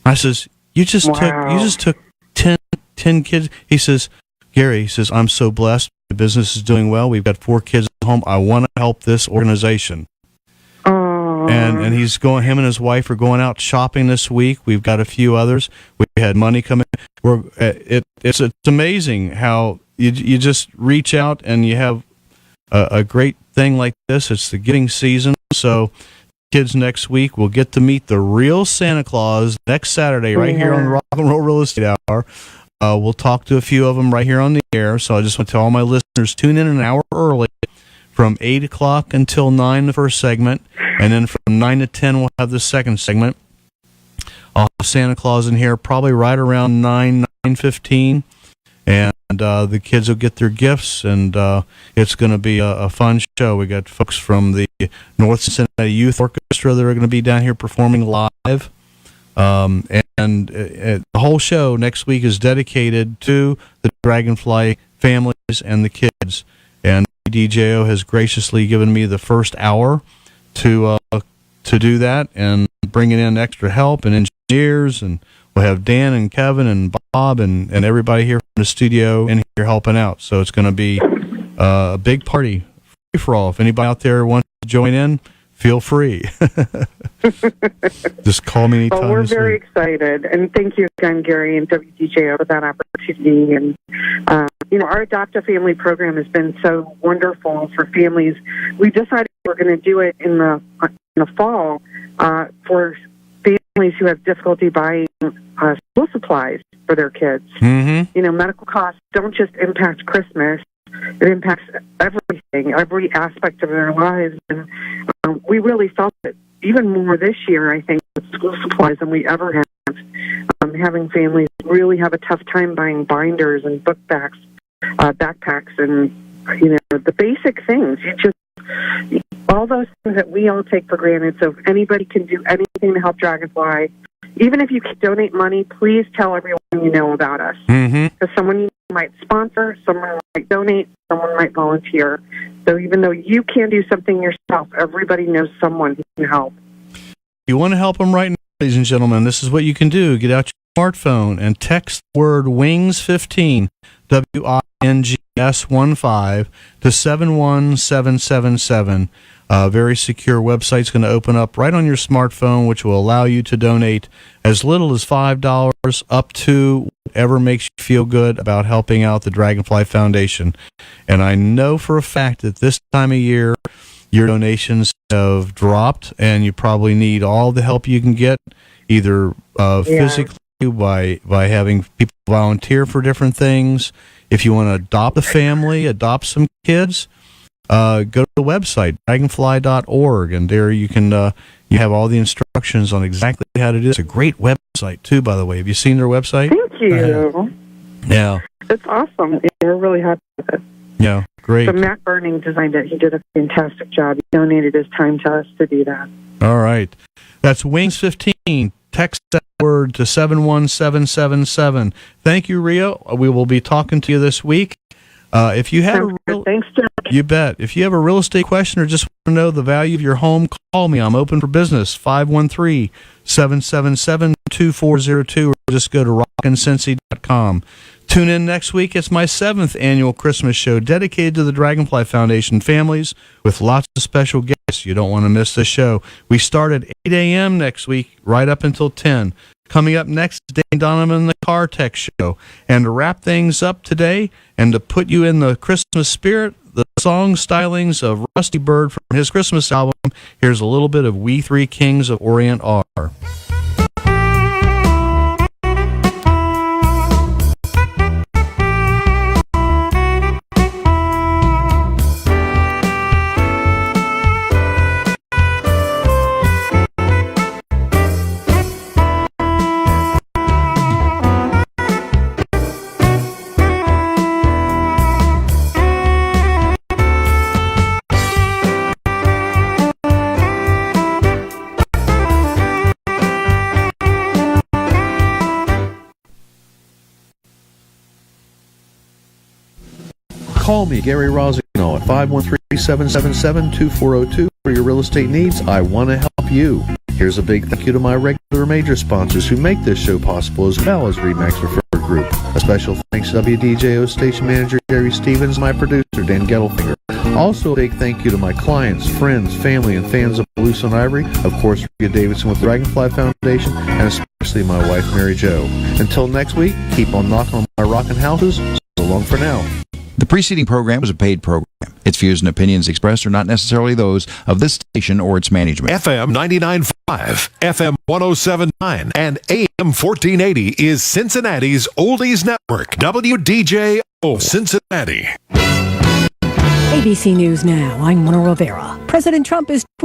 I says, you just took 10 kids. He says, Gary, he says, I'm so blessed. The business is doing well. We've got 4 kids at home. I want to help this organization. And he's going. Him and his wife are going out shopping this week. We've got a few others. We had money coming. It's amazing how you just reach out and you have a great thing like this. It's the giving season, so kids next week will get to meet the real Santa Claus next Saturday right here on the Rock and Roll Real Estate Hour. We'll talk to a few of them right here on the air. So I just want to tell all my listeners, tune in an hour early from 8 o'clock until 9, the first segment. And then from 9 to 10, we'll have the second segment. I'll have Santa Claus in here probably right around 9:15. And the kids will get their gifts, and it's going to be a fun show. We got folks from the North Cincinnati Youth Orchestra that are going to be down here performing live. And the whole show next week is dedicated to the Dragonfly families and the kids. And DJO has graciously given me the first hour to do that, and bringing in extra help and engineers, and we'll have Dan and Kevin and Bob and everybody here from the studio in here helping out. So it's going to be a big party, free for all. If anybody out there wants to join in, feel free. Just call me anytime. Well, we're very excited, and thank you again, Gary and WDJO, for that opportunity. And our Adopt a Family program has been so wonderful for families. We decided we're going to do it in the fall for families who have difficulty buying school supplies for their kids. Mm-hmm. Medical costs don't just impact Christmas. It impacts everything, every aspect of their lives. And we really felt it even more this year, I think, with school supplies than we ever have. Having families really have a tough time buying binders and book bags, backpacks, and, the basic things. All those things that we all take for granted. So if anybody can do anything to help Dragonfly, even if you can donate money, please tell everyone you know about us. Because someone might sponsor, someone might donate, someone might volunteer. So even though you can't do something yourself, everybody knows someone who can help. You want to help them right now, ladies and gentlemen, this is what you can do. Get out your smartphone and text the word WINGS15, WINGS15, to 71777. A very secure website's going to open up right on your smartphone, which will allow you to donate as little as $5 up to whatever makes you feel good about helping out the Dragonfly Foundation. And I know for a fact that this time of year, your donations have dropped, and you probably need all the help you can get, either physically by having people volunteer for different things. If you want to adopt a family, adopt some kids, go to the website, dragonfly.org, and there you can you have all the instructions on exactly how to do it. It's a great website, too, by the way. Have you seen their website? Thank you. Yeah. It's awesome. Yeah, we're really happy with it. Yeah, great. So Matt Burning designed it. He did a fantastic job. He donated his time to us to do that. All right. That's WINGS15. Text that word to 71777. Thank you, Ria. We will be talking to you this week. If you have thanks, Jack. You bet. If you have a real estate question or just want to know the value of your home, call me. I'm open for business. 513-777-2402, or just go to rockandcincy.com. Tune in next week. It's my 7th annual Christmas show dedicated to the Dragonfly Foundation families with lots of special guests. You don't want to miss this show. We start at 8 a.m. next week, right up until 10. Coming up next is Dane Donovan and the Car Tech Show. And to wrap things up today and to put you in the Christmas spirit, the song stylings of Rusty Bird from his Christmas album. Here's a little bit of We Three Kings of Orient Are. Call me, Gary Rossignol, at 513-777-2402 for your real estate needs. I want to help you. Here's a big thank you to my regular major sponsors who make this show possible, as well as RE/MAX Preferred Group. A special thanks to WDJO station manager Jerry Stevens, my producer Dan Gettelfinger. Also a big thank you to my clients, friends, family, and fans of Bluestone Ivory. Of course, Ria Davidson with the Dragonfly Foundation, and especially my wife, Mary Jo. Until next week, keep on knocking on my rockin' houses. So long for now. The preceding program was a paid program. Its views and opinions expressed are not necessarily those of this station or its management. FM 99.5, FM 107.9, and AM 1480 is Cincinnati's oldies network, WDJO Cincinnati. ABC News Now, I'm Mona Rivera. President Trump is tweeting